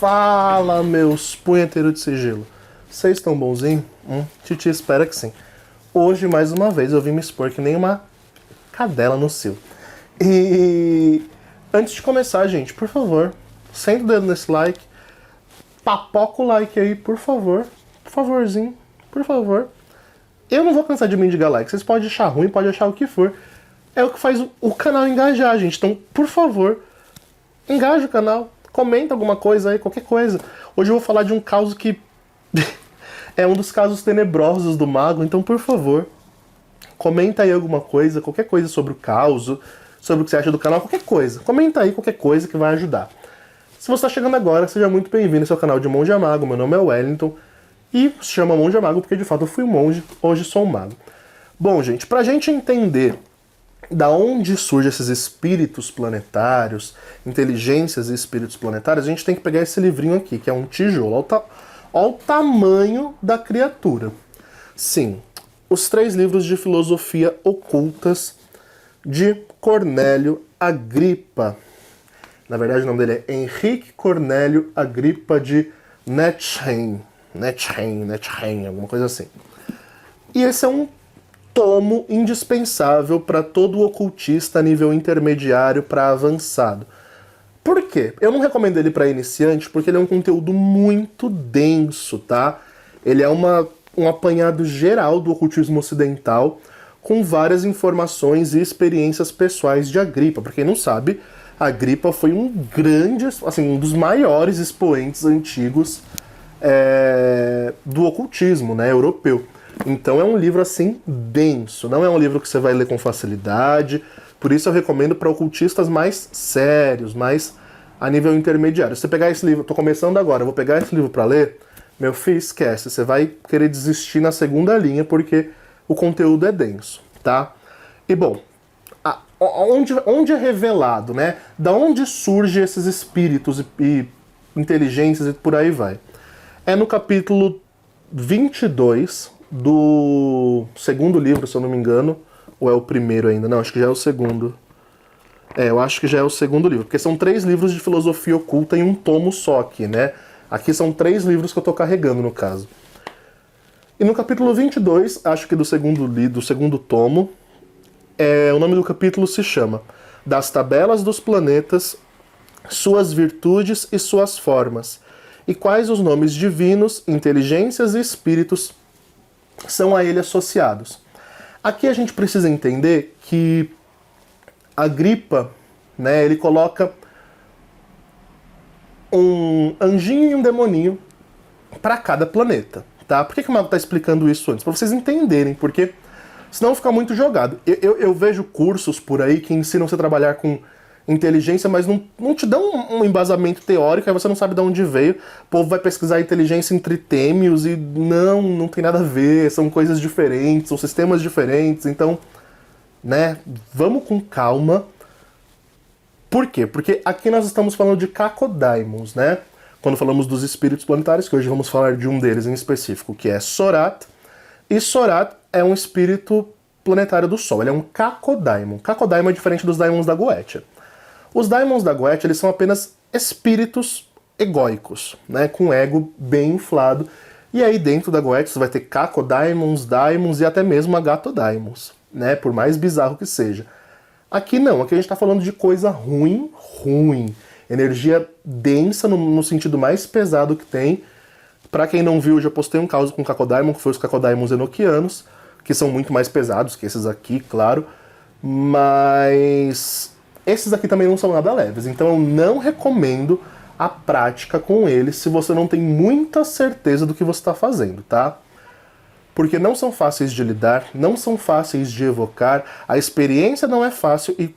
Fala, meus punheteiros de sigilo. Vocês estão bonzinhos? Titi espera que sim. Hoje, mais uma vez, eu vim me expor que nem uma cadela no cio. E antes de começar, gente, por favor, senta o dedo nesse like, papoca o like aí, por favor. Por favorzinho, por favor. Eu não vou cansar de mendigar like. Vocês podem achar ruim, podem achar o que for. É o que faz o canal engajar, gente. Então, por favor, engaja o canal. Comenta alguma coisa aí, qualquer coisa. Hoje eu vou falar de um caso que é um dos casos tenebrosos do mago. Então, por favor, comenta aí alguma coisa, qualquer coisa sobre o caso, sobre o que você acha do canal, qualquer coisa. Comenta aí qualquer coisa que vai ajudar. Se você está chegando agora, seja muito bem-vindo ao seu canal de Monge Mago. Meu nome é Wellington e se chama Monge Mago porque de fato eu fui um monge, hoje sou um mago. Bom, gente, pra gente entender da onde surgem esses espíritos planetários, inteligências e espíritos planetários, a gente tem que pegar esse livrinho aqui, que é um tijolo. Olha o tamanho da criatura. Sim, os 3 livros de filosofia ocultas de Cornélio Agrippa. Na verdade, o nome dele é Henrique Cornélio Agrippa de Netzheim, alguma coisa assim. E esse é um tomo indispensável para todo ocultista a nível intermediário para avançado. Por quê? Eu não recomendo ele para iniciante porque ele é um conteúdo muito denso, tá? Ele é um apanhado geral do ocultismo ocidental com várias informações e experiências pessoais de Agrippa. Para quem não sabe, Agrippa foi um grande, assim, um dos maiores expoentes antigos do ocultismo, né, europeu. Então é um livro assim denso, não é um livro que você vai ler com facilidade, por isso eu recomendo para ocultistas mais sérios, mais a nível intermediário. Se você pegar esse livro, tô começando agora, eu vou pegar esse livro para ler, meu filho, esquece, você vai querer desistir na segunda linha porque o conteúdo é denso, tá? E bom, onde é revelado, né? Da onde surgem esses espíritos e inteligências e por aí vai? É no capítulo 22 do segundo livro, se eu não me engano, ou é o primeiro ainda? Não, acho que já é o segundo. Eu acho que já é o segundo livro, porque são 3 livros de filosofia oculta em um tomo só aqui, né? Aqui são 3 livros que eu tô carregando, no caso. E no capítulo 22, acho que do segundo tomo, o nome do capítulo se chama Das Tabelas dos Planetas, Suas Virtudes e Suas Formas, e quais os nomes divinos, inteligências e espíritos são a ele associados. Aqui a gente precisa entender que Agrippa, né, ele coloca um anjinho e um demoninho para cada planeta, tá? Por que o mago está explicando isso antes? Para vocês entenderem, porque senão fica muito jogado. Eu vejo cursos por aí que ensinam você a trabalhar com inteligência, mas não te dão um embasamento teórico, aí você não sabe de onde veio. O povo vai pesquisar inteligência em tritêmios e não tem nada a ver, são coisas diferentes, são sistemas diferentes, então, né, vamos com calma. Por quê? Porque aqui nós estamos falando de Cacodæmons, né? Quando falamos dos espíritos planetários, que hoje vamos falar de um deles em específico, que é Sorat, e Sorat é um espírito planetário do Sol, ele é um Cacodæmon. Cacodæmon é diferente dos Daimons da Goetia. Os Daimons da Goetia, eles são apenas espíritos egóicos, né, com ego bem inflado. E aí dentro da Goetia você vai ter Cacodæmons, Daimons e até mesmo Agathodæmons, né, por mais bizarro que seja. Aqui não, aqui a gente está falando de coisa ruim, energia densa no sentido mais pesado que tem. Para quem não viu, eu já postei um caso com o Cacodæmon, que foi os Cacodæmons enoquianos, que são muito mais pesados que esses aqui, claro, mas esses aqui também não são nada leves, então eu não recomendo a prática com eles se você não tem muita certeza do que você está fazendo, tá? Porque não são fáceis de lidar, não são fáceis de evocar, a experiência não é fácil e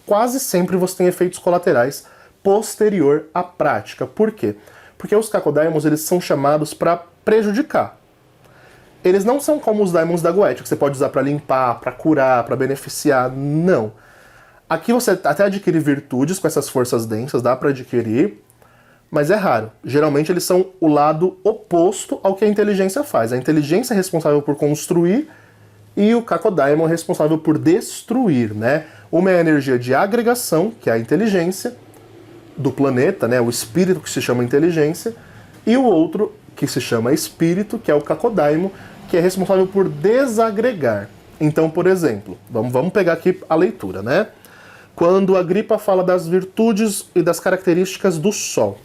quase sempre você tem efeitos colaterais posterior à prática. Por quê? Porque os Cacodæmons, eles são chamados para prejudicar. Eles não são como os Daimons da Goetia, que você pode usar para limpar, para curar, para beneficiar, não. Aqui você até adquire virtudes com essas forças densas, dá para adquirir, mas é raro. Geralmente eles são o lado oposto ao que a inteligência faz. A inteligência é responsável por construir e o Cacodæmon é responsável por destruir, né? Uma é a energia de agregação, que é a inteligência, do planeta, né, o espírito que se chama inteligência, e o outro que se chama espírito, que é o Kakodaimo, que é responsável por desagregar. Então, por exemplo, vamos pegar aqui a leitura, né? Quando Agripa fala das virtudes e das características do Sol,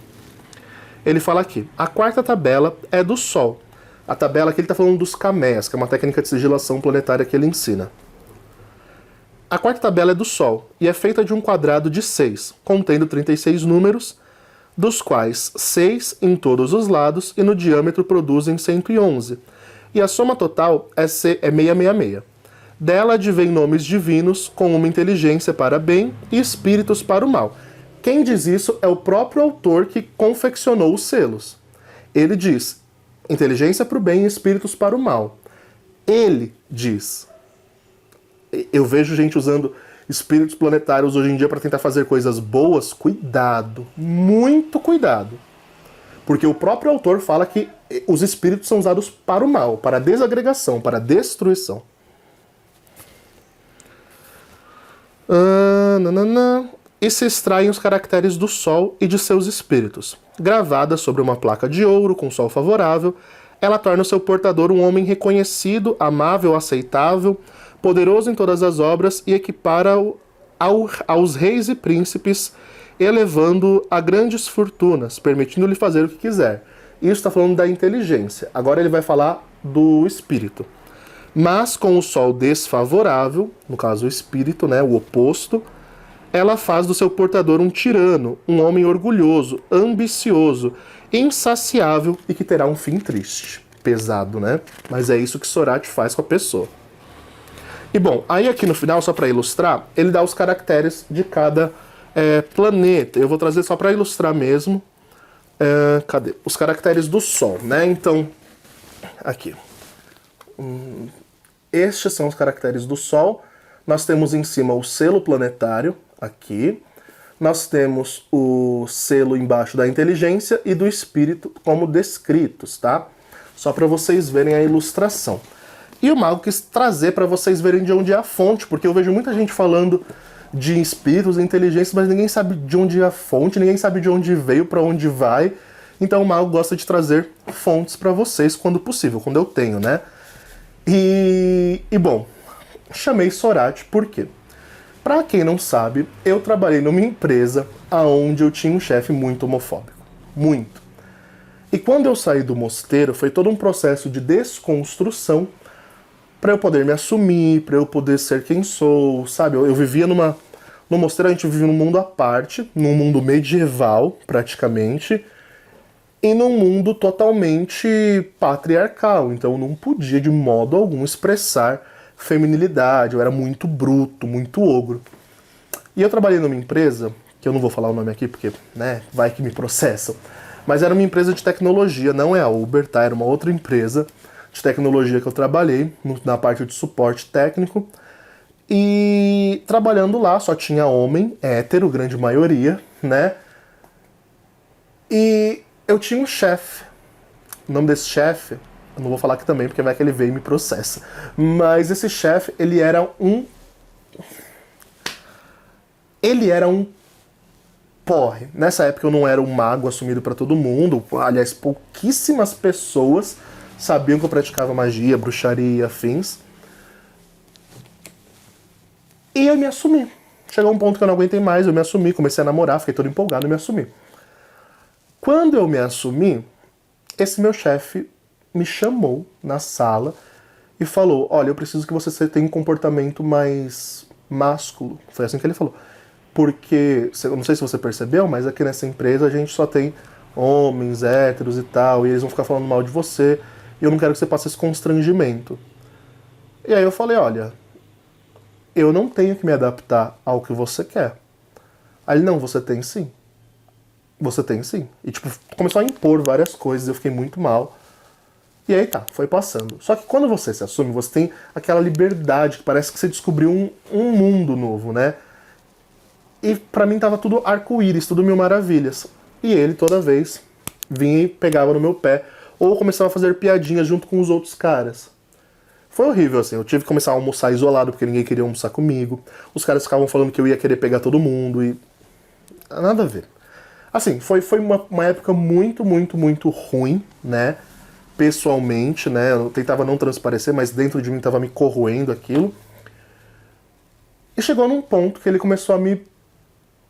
ele fala aqui, a quarta tabela é do Sol. A tabela que ele está falando dos Kameyas, que é uma técnica de sigilação planetária que ele ensina. A quarta tabela é do Sol, e é feita de um quadrado de 6, contendo 36 números, dos quais 6 em todos os lados e no diâmetro produzem 111. E a soma total é 666. Dela advém nomes divinos com uma inteligência para bem e espíritos para o mal. Quem diz isso é o próprio autor que confeccionou os selos. Ele diz inteligência para o bem e espíritos para o mal. Ele diz. Eu vejo gente usando espíritos planetários hoje em dia para tentar fazer coisas boas. Cuidado, muito cuidado. Porque o próprio autor fala que os espíritos são usados para o mal, para a desagregação, para a destruição. E se extraem os caracteres do Sol e de seus espíritos. Gravada sobre uma placa de ouro com sol favorável, ela torna o seu portador um homem reconhecido, amável, aceitável, poderoso em todas as obras e equipara-o aos reis e príncipes, elevando-o a grandes fortunas, permitindo-lhe fazer o que quiser. Isso está falando da inteligência. Agora ele vai falar do espírito. Mas com o sol desfavorável, no caso o espírito, né, o oposto, ela faz do seu portador um tirano, um homem orgulhoso, ambicioso, insaciável e que terá um fim triste. Pesado, né? Mas é isso que Sorate faz com a pessoa. E bom, aí aqui no final, só para ilustrar, ele dá os caracteres de cada planeta. Eu vou trazer só para ilustrar mesmo. Cadê? Os caracteres do Sol, né? Então, aqui. Estes são os caracteres do Sol. Nós temos em cima o selo planetário, aqui. Nós temos o selo embaixo da inteligência e do espírito como descritos, tá? Só para vocês verem a ilustração. E o Mago quis trazer para vocês verem de onde é a fonte, porque eu vejo muita gente falando de espíritos, inteligência, mas ninguém sabe de onde é a fonte, ninguém sabe de onde veio, para onde vai. Então o Mago gosta de trazer fontes para vocês quando possível, quando eu tenho, né? E bom, chamei Sorate por quê? Pra quem não sabe, eu trabalhei numa empresa onde eu tinha um chefe muito homofóbico. Muito. E quando eu saí do mosteiro, foi todo um processo de desconstrução para eu poder me assumir, para eu poder ser quem sou, sabe? Eu vivia no mosteiro, a gente vivia num mundo à parte, num mundo medieval, praticamente, e num mundo totalmente patriarcal. Então eu não podia de modo algum expressar feminilidade, eu era muito bruto, muito ogro. E eu trabalhei numa empresa, que eu não vou falar o nome aqui porque, né, vai que me processam, mas era uma empresa de tecnologia, não é a Uber, tá? Era uma outra empresa de tecnologia que eu trabalhei, na parte de suporte técnico. E trabalhando lá, só tinha homem, hétero, grande maioria, né? E eu tinha um chefe. O nome desse chefe, eu não vou falar aqui também, porque vai que ele veio e me processa. Mas esse chefe, ele era um porre. Nessa época eu não era um mago assumido pra todo mundo. Aliás, pouquíssimas pessoas sabiam que eu praticava magia, bruxaria e afins. E eu me assumi. Chegou um ponto que eu não aguentei mais, eu me assumi, comecei a namorar, fiquei todo empolgado e me assumi. Quando eu me assumi, esse meu chefe me chamou na sala e falou: olha, eu preciso que você tenha um comportamento mais másculo. Foi assim que ele falou. Porque, eu não sei se você percebeu, mas aqui nessa empresa a gente só tem homens, héteros e tal, e eles vão ficar falando mal de você, e eu não quero que você passe esse constrangimento. E aí eu falei: olha, eu não tenho que me adaptar ao que você quer. Aí ele: não, você tem sim. Você tem sim. E tipo, começou a impor várias coisas, eu fiquei muito mal. E aí tá, foi passando. Só que quando você se assume, você tem aquela liberdade, que parece que você descobriu um mundo novo, né? E pra mim tava tudo arco-íris, tudo mil maravilhas. E ele toda vez vinha e pegava no meu pé, ou começava a fazer piadinhas junto com os outros caras. Foi horrível, assim, eu tive que começar a almoçar isolado, porque ninguém queria almoçar comigo. Os caras ficavam falando que eu ia querer pegar todo mundo e... nada a ver. Assim, foi uma época muito, muito, muito ruim, né? Pessoalmente, né? Eu tentava não transparecer, mas dentro de mim tava me corroendo aquilo. E chegou num ponto que ele começou a me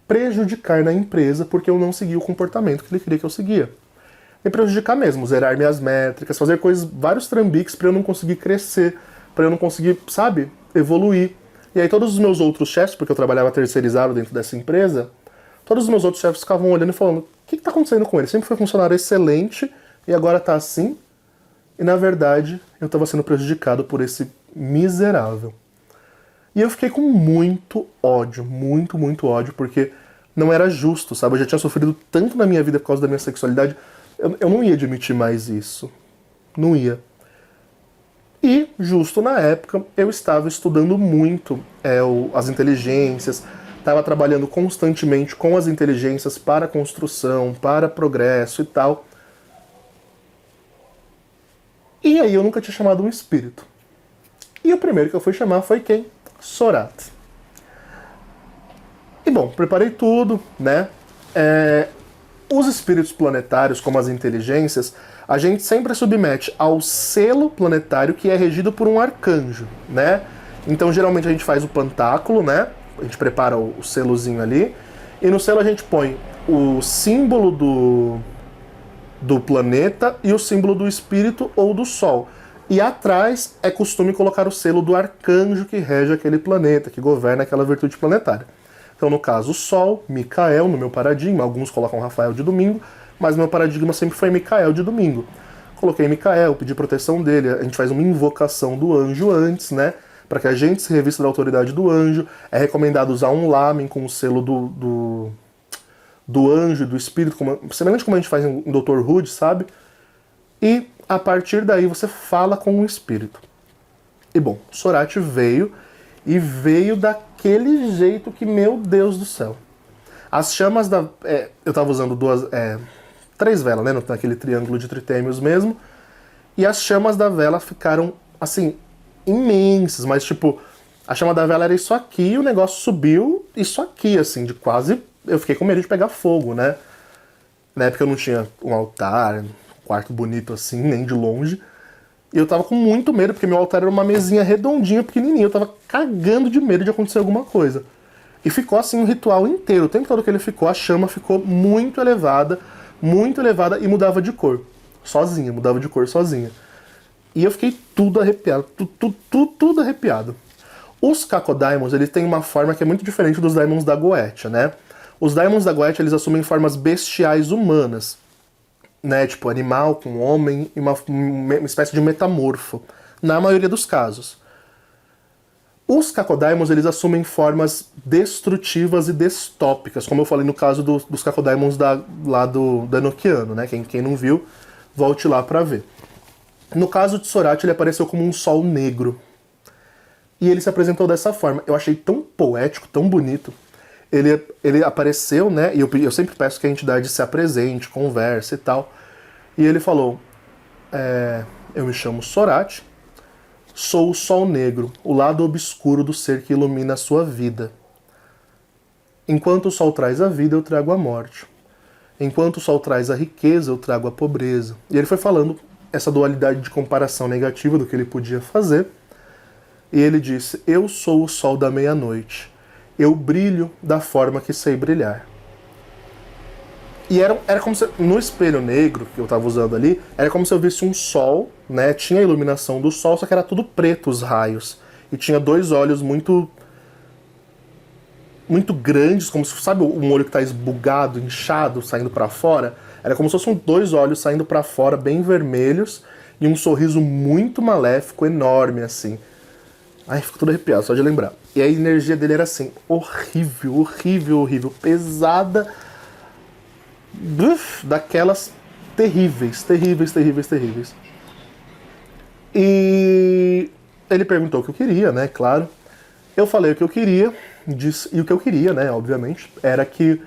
prejudicar na empresa porque eu não segui o comportamento que ele queria que eu seguia. Me prejudicar mesmo, zerar minhas métricas, fazer coisas, vários trambiques pra eu não conseguir crescer, pra eu não conseguir, sabe, evoluir. E aí todos os meus outros chefes, porque eu trabalhava terceirizado dentro dessa empresa, todos os meus outros chefes ficavam olhando e falando: o que tá acontecendo com ele? Sempre foi funcionário excelente e agora tá assim? E na verdade, eu tava sendo prejudicado por esse miserável. E eu fiquei com muito ódio, muito, muito ódio, porque não era justo, sabe? Eu já tinha sofrido tanto na minha vida por causa da minha sexualidade, eu não ia admitir mais isso. Não ia. E, justo na época, eu estava estudando muito as inteligências, estava trabalhando constantemente com as inteligências para construção, para progresso e tal. E aí eu nunca tinha chamado um espírito. E o primeiro que eu fui chamar foi quem? Sorat. E bom, preparei tudo, né? Os espíritos planetários, como as inteligências, a gente sempre submete ao selo planetário que é regido por um arcanjo, né? Então geralmente a gente faz o pantáculo, né? A gente prepara o selozinho ali, e no selo a gente põe o símbolo do planeta e o símbolo do espírito ou do sol. E atrás é costume colocar o selo do arcanjo que rege aquele planeta, que governa aquela virtude planetária. Então, no caso, o Sol, Micael, no meu paradigma, alguns colocam Rafael de domingo, mas meu paradigma sempre foi Micael de domingo. Coloquei Micael, pedi proteção dele, a gente faz uma invocação do anjo antes, né? Para que a gente se revista da autoridade do anjo. É recomendado usar um lamen com o selo do anjo, do espírito, semelhante como a gente faz em Dr. Hood, sabe? E a partir daí você fala com o espírito. E bom, Sorat veio, e veio daquele jeito que, meu Deus do céu. As chamas da... eu tava usando 3 velas, né? Naquele triângulo de tritêmios mesmo. E as chamas da vela ficaram, assim, imensas. Mas, tipo, a chama da vela era isso aqui e o negócio subiu isso aqui, assim, de quase... Eu fiquei com medo de pegar fogo, né? Na época eu não tinha um altar, um quarto bonito assim, nem de longe. E eu tava com muito medo, porque meu altar era uma mesinha redondinha, pequenininha. Eu tava cagando de medo de acontecer alguma coisa. E ficou assim um ritual inteiro. O tempo todo que ele ficou, a chama ficou muito elevada e mudava de cor. Sozinha, mudava de cor sozinha. E eu fiquei tudo arrepiado, tudo arrepiado. Os Cacodæmons, eles têm uma forma que é muito diferente dos Daimons da Goetia, né? Os Daimons da Goetia, eles assumem formas bestiais humanas, né, tipo animal com homem e uma espécie de metamorfo, na maioria dos casos. Os Cacodæmons, eles assumem formas destrutivas e distópicas, como eu falei no caso dos Cacodæmons lá do Enochiano, né, quem não viu, volte lá pra ver. No caso de Sorat, ele apareceu como um sol negro, e ele se apresentou dessa forma. Eu achei tão poético, tão bonito. Ele apareceu, né, e eu sempre peço que a entidade se apresente, converse e tal. E ele falou, eu me chamo Sorat, sou o sol negro, o lado obscuro do ser que ilumina a sua vida. Enquanto o sol traz a vida, eu trago a morte. Enquanto o sol traz a riqueza, eu trago a pobreza. E ele foi falando essa dualidade de comparação negativa do que ele podia fazer. E ele disse, eu sou o sol da meia-noite. Eu brilho da forma que sei brilhar. E era como se, no espelho negro que eu tava usando ali, era como se eu visse um sol, né? Tinha a iluminação do sol, só que era tudo preto os raios. E tinha 2 olhos muito grandes, como se, sabe, um olho que tá esbugado, inchado, saindo pra fora? Era como se fossem 2 olhos saindo pra fora, bem vermelhos, e um sorriso muito maléfico, enorme, assim. Ai, fico todo arrepiado só de lembrar. E a energia dele era assim, horrível, horrível, horrível, pesada, daquelas terríveis, terríveis, terríveis, terríveis. E ele perguntou o que eu queria, né, claro. Eu falei o que eu queria, e o que eu queria, né, obviamente, era que...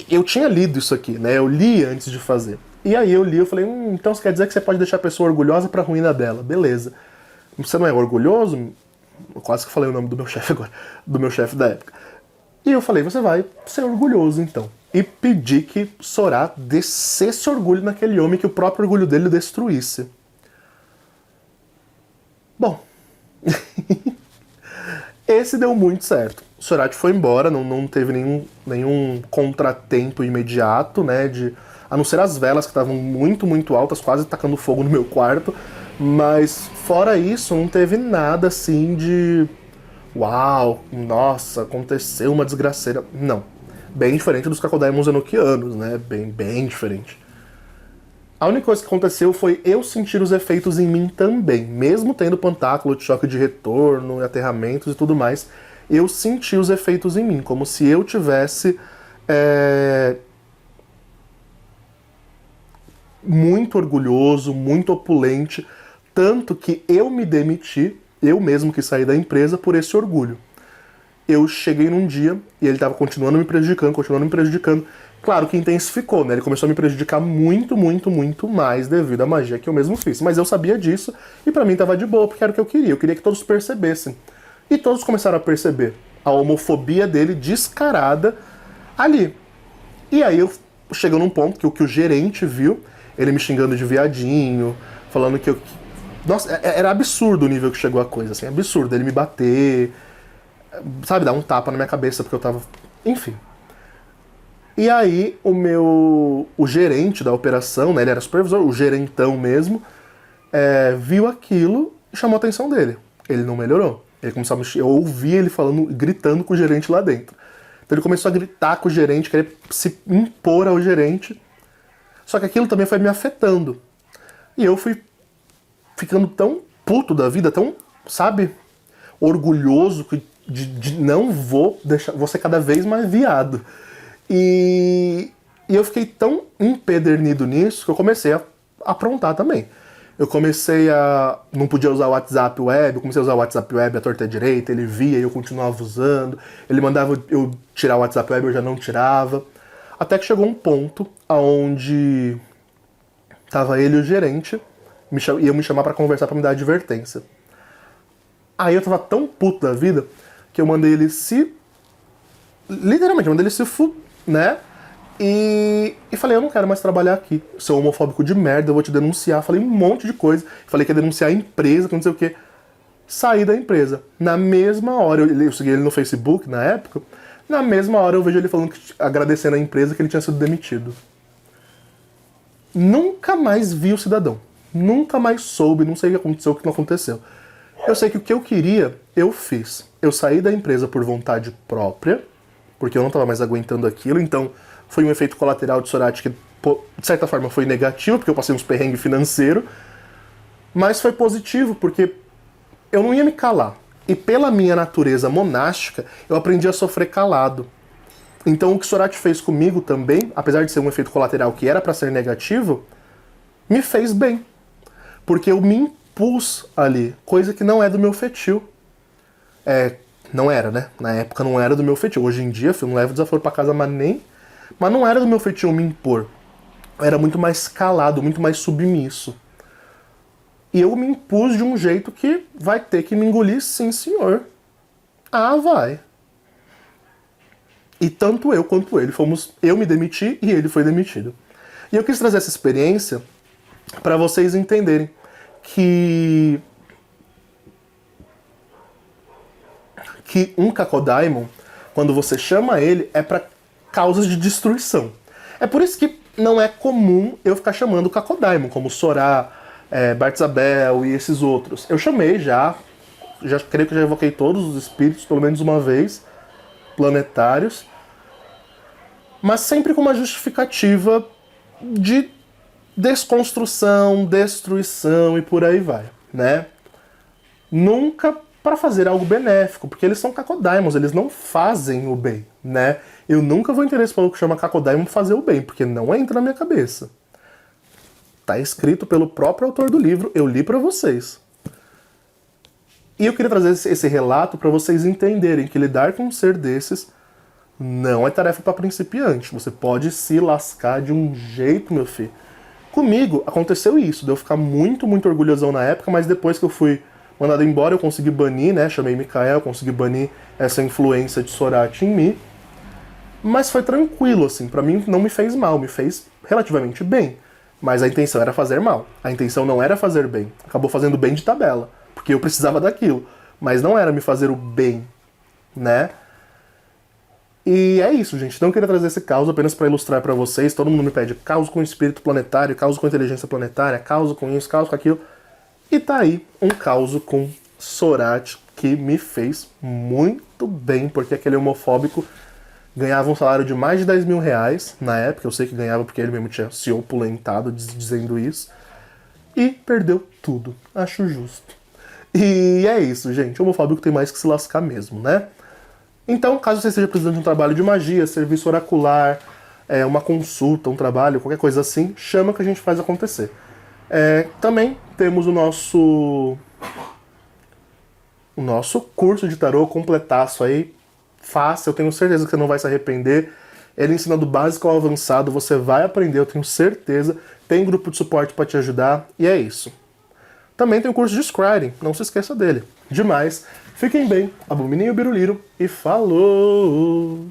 Eu tinha lido isso aqui, né, eu li antes de fazer. E aí eu li, eu falei, então isso quer dizer que você pode deixar a pessoa orgulhosa pra ruína dela, beleza. Você não é orgulhoso? Eu quase que falei o nome do meu chefe agora, do meu chefe da época. E eu falei, você vai ser orgulhoso então. e pedi que Sorat descesse orgulho naquele homem, que o próprio orgulho dele destruísse. Bom, esse deu muito certo. Sorat foi embora, não teve nenhum contratempo imediato, né, a não ser as velas que estavam muito, muito altas, quase tacando fogo no meu quarto, mas fora isso, não teve nada assim de uau, nossa, aconteceu uma desgraceira. Não. Bem diferente dos Cacodemons enochianos, né, bem diferente. A única coisa que aconteceu foi eu sentir os efeitos em mim também. Mesmo tendo pantáculo de choque de retorno, aterramentos e tudo mais, eu senti os efeitos em mim, como se eu tivesse muito orgulhoso, muito opulente, tanto que eu me demiti, eu mesmo que saí da empresa, por esse orgulho. Eu cheguei num dia e ele estava continuando me prejudicando. Claro que intensificou, né? Ele começou a me prejudicar muito, muito, muito mais devido à magia que eu mesmo fiz. Mas eu sabia disso e pra mim tava de boa, porque era o que eu queria. Eu queria que todos percebessem. E todos começaram a perceber a homofobia dele descarada ali. E aí eu chegou num ponto que o gerente viu, ele me xingando de viadinho, falando que eu... Nossa, era absurdo o nível que chegou a coisa, assim, absurdo. Ele me bater, sabe, dar um tapa na minha cabeça porque eu tava... Enfim. E aí o gerente da operação, né, ele era supervisor, o gerentão mesmo, viu aquilo e chamou a atenção dele. Ele não melhorou. Ele começou a mexer, eu ouvi ele falando, gritando com o gerente lá dentro. Então ele começou a gritar com o gerente, querer se impor ao gerente. Só que aquilo também foi me afetando. E eu fui ficando tão puto da vida, tão, sabe, orgulhoso de não vou ser cada vez mais viado. E eu fiquei tão empedernido nisso que eu comecei a aprontar também. Eu comecei a... Não podia usar o WhatsApp Web, eu comecei a usar o WhatsApp Web à torta e à direita, ele via e eu continuava usando. Ele mandava eu tirar o WhatsApp Web, eu já não tirava. Até que chegou um ponto onde tava ele e o gerente, iam me chamar pra conversar, pra me dar advertência. Aí eu tava tão puto da vida que eu mandei ele se... Literalmente, eu mandei ele se né? E falei, eu não quero mais trabalhar aqui. Sou homofóbico de merda, eu vou te denunciar. Falei um monte de coisa. Falei que ia denunciar a empresa, que não sei o quê. Saí da empresa. Na mesma hora, eu segui ele no Facebook na época, na mesma hora eu vejo ele falando, agradecendo a empresa que ele tinha sido demitido. Nunca mais vi o cidadão. Nunca mais soube, não sei o que aconteceu, o que não aconteceu. Eu sei que o que eu queria, eu fiz. Eu saí da empresa por vontade própria, porque eu não estava mais aguentando aquilo, então foi um efeito colateral de Sorat que, de certa forma, foi negativo, porque eu passei uns perrengues financeiros, mas foi positivo, porque eu não ia me calar. E pela minha natureza monástica, eu aprendi a sofrer calado. Então o que Sorat fez comigo também, apesar de ser um efeito colateral que era para ser negativo, me fez bem. Porque eu me impus ali, coisa que não é do meu feitio. Não era, né? Na época não era do meu feitio. Hoje em dia, eu não levo desaforo pra casa, mas não era do meu feitio me impor. Eu era muito mais calado, muito mais submisso. E eu me impus de um jeito que vai ter que me engolir, sim, senhor. Ah, vai. E tanto eu quanto ele eu me demiti e ele foi demitido. E eu quis trazer essa experiência para vocês entenderem que um Cacodemon, quando você chama ele, é para causas de destruição. É por isso que não é comum eu ficar chamando Cacodemon, como Sorat, Bartzabel e esses outros. Eu chamei já creio que já evoquei todos os espíritos, pelo menos uma vez, planetários, mas sempre com uma justificativa de desconstrução, destruição e por aí vai, né? Nunca para fazer algo benéfico, porque eles são Cacodemons, eles não fazem o bem, né? Eu nunca vou entender esse povo que chama Cacodemon fazer o bem, porque não entra na minha cabeça. Tá escrito pelo próprio autor do livro, eu li para vocês. E eu queria trazer esse relato para vocês entenderem que lidar com um ser desses não é tarefa para principiante. Você pode se lascar de um jeito, meu filho. Comigo aconteceu isso, de eu ficar muito, muito orgulhosão na época, mas depois que eu fui mandado embora, eu consegui banir, né? Chamei Mikael, consegui banir essa influência de Sorat em mim. Mas foi tranquilo, assim, pra mim não me fez mal, me fez relativamente bem. Mas a intenção era fazer mal. A intenção não era fazer bem. Acabou fazendo bem de tabela, porque eu precisava daquilo. Mas não era me fazer o bem, né? E é isso, gente. Não queria trazer esse caos apenas para ilustrar para vocês. Todo mundo me pede caos com espírito planetário, caos com inteligência planetária, caos com isso, caos com aquilo. E tá aí um caos com Sorat que me fez muito bem, porque aquele homofóbico ganhava um salário de mais de 10 mil reais na época. Eu sei que ganhava porque ele mesmo tinha se opulentado dizendo isso. E perdeu tudo. Acho justo. E é isso, gente. O homofóbico tem mais que se lascar mesmo, né? Então, caso você esteja precisando de um trabalho de magia, serviço oracular, uma consulta, um trabalho, qualquer coisa assim, chama que a gente faz acontecer. Também temos o nosso curso de tarô completaço aí. Faça, eu tenho certeza que você não vai se arrepender. Ele ensina do básico ao avançado, você vai aprender, eu tenho certeza. Tem grupo de suporte para te ajudar, e é isso. Também tem o curso de Scrying, não se esqueça dele. Demais. Fiquem bem, abominem o biruliro e falou!